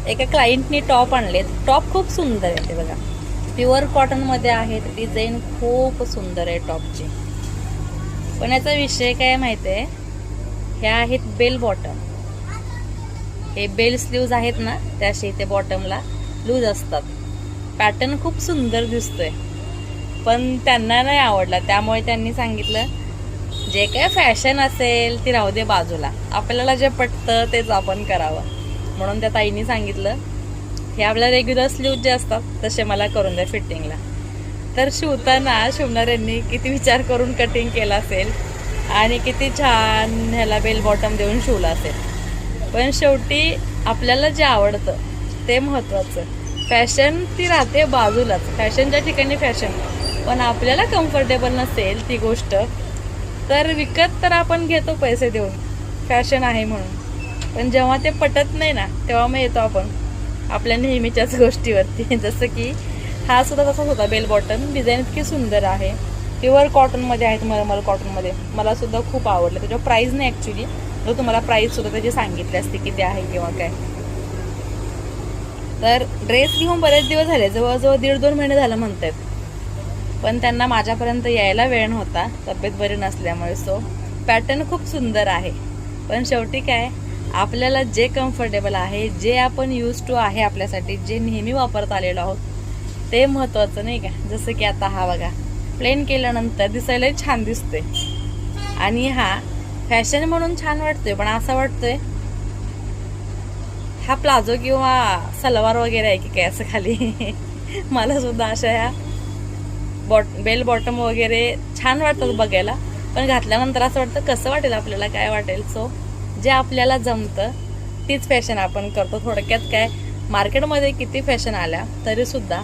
एका क्लायंटनी टॉप आणलेत. टॉप खूप सुंदर आहे ते बघा, प्युअर कॉटनमध्ये आहेत. डिझाईन खूप सुंदर आहे टॉपची. पण याचा विषय काय माहिती आहे, ह्या आहेत बेल बॉटम. हे बेल स्लीव्ज आहेत ना, त्याशी ते बॉटमला लूज असतात. पॅटर्न खूप सुंदर दिसतोय, पण त्यांना नाही आवडला. त्यामुळे त्यांनी सांगितलं जे काय फॅशन असेल ती राहू दे बाजूला, आपल्याला जे पटतं तेच आपण करावं. म्हणून त्या ताईंनी सांगितलं हे आपल्या रेग्युलर स्लीव्ज जे असतात तसे मला करून द्या फिटिंगला. तर शिवताना शिवणाऱ्यांनी किती विचार करून कटिंग केलं असेल आणि किती छान ह्याला बेल बॉटम देऊन शिवलं असेल. पण शेवटी आपल्याला जे आवडतं ते महत्त्वाचं. फॅशन ती राहते बाजूलाच, फॅशनच्या ठिकाणी फॅशन, पण आपल्याला कम्फर्टेबल नसेल ती गोष्ट तर विकत तर आपण घेतो पैसे देऊन, फॅशन आहे म्हणून. पण जेव्हा ते पटत नाही ना, तेव्हा मग येतो आपण आपल्या नेहमीच्याच गोष्टीवरती. जसं की हा सुद्धा तसाच होता बेल बॉटम. डिझाईन इतकी सुंदर आहे, प्युअर कॉटनमध्ये आहेत, मलमल कॉटनमध्ये. मला सुद्धा खूप आवडलं. त्याच्यावर प्राईस नाही ॲक्च्युली, तर तुम्हाला प्राईस सुद्धा त्याची सांगितली असते किती आहे किंवा काय. तर ड्रेस घेऊन बरेच दिवस झाले, जवळजवळ 1.5-2 महिने झालं म्हणतात. पण त्यांना माझ्यापर्यंत यायला वेळ नव्हता, तब्येत बरी नसल्यामुळे. सो पॅटर्न खूप सुंदर आहे, पण शेवटी काय, आपल्याला जे कम्फर्टेबल आहे, जे आपण यूज टू आहे आपल्यासाठी, जे नेहमी वापरत आलेलो आहोत ते महत्त्वाचं नाही का. जसं की आता हा बघा, प्लेन केल्यानंतर दिसायला छान दिसतोय आणि हा फॅशन म्हणून छान वाटतोय. पण असा वाटतोय हा प्लाझो किंवा सलवार वगैरे आहे की काय असं खाली. मला सुद्धा अशा ह्या बेल बॉटम वगैरे छान वाटतात बघायला, पण घातल्यानंतर असं वाटतं कसं वाटेल आपल्याला, काय वाटेल. सो जे आपल्याला जमतं तीच फॅशन आपण करतो. थोडक्यात काय, मार्केटमध्ये किती फॅशन आल्या तरीसुद्धा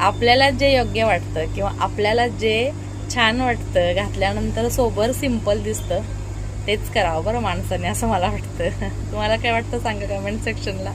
आपल्याला जे योग्य वाटतं किंवा आपल्याला जे छान वाटतं, घातल्यानंतर सोबर सिम्पल दिसतं, तेच करावं बरं माणसाने, असं मला वाटतं. तुम्हाला काय वाटतं सांगा कमेंट सेक्शनला.